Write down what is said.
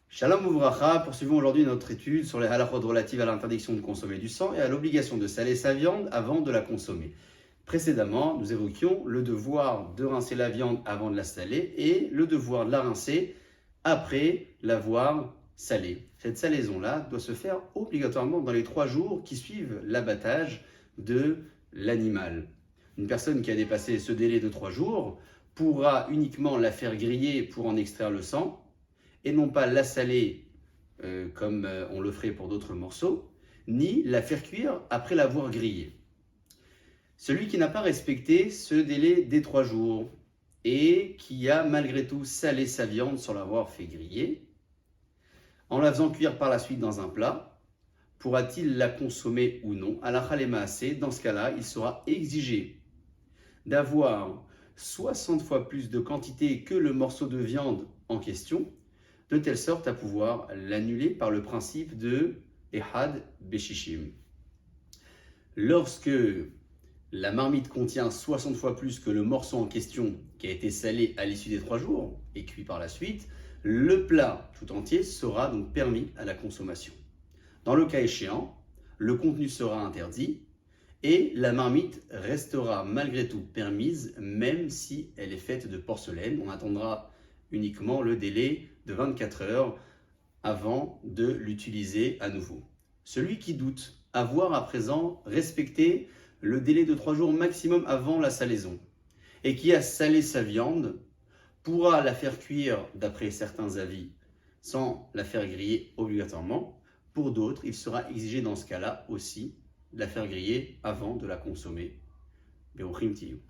Shalom Ouvracha, poursuivons aujourd'hui notre étude sur les halachot relatives à l'interdiction de consommer du sang et à l'obligation de saler sa viande avant de la consommer. Précédemment, nous évoquions le devoir de rincer la viande avant de la saler et le devoir de la rincer après l'avoir salée. Cette salaison-là doit se faire obligatoirement dans les 3 jours qui suivent l'abattage de l'animal. Une personne qui a dépassé ce délai de 3 jours pourra uniquement la faire griller pour en extraire le sang et non pas la saler comme on le ferait pour d'autres morceaux, ni la faire cuire après l'avoir grillée. Celui qui n'a pas respecté ce délai des 3 jours et qui a malgré tout salé sa viande sans l'avoir fait griller, en la faisant cuire par la suite dans un plat, pourra-t-il la consommer ou non? Halakha lema'aseh, dans ce cas-là, il sera exigé d'avoir 60 fois plus de quantité que le morceau de viande en question, de telle sorte à pouvoir l'annuler par le principe de Ehad Beshishim. Lorsque la marmite contient 60 fois plus que le morceau en question qui a été salé à l'issue des 3 jours et cuit par la suite, le plat tout entier sera donc permis à la consommation. Dans le cas échéant, le contenu sera interdit et la marmite restera malgré tout permise même si elle est faite de porcelaine. On attendra uniquement le délai de 24 heures avant de l'utiliser à nouveau. Celui qui doute avoir à présent respecté le délai de 3 jours maximum avant la salaison et qui a salé sa viande pourra la faire cuire d'après certains avis sans la faire griller obligatoirement. Pour d'autres, il sera exigé dans ce cas-là aussi de la faire griller avant de la consommer. Be'ochim tiyu.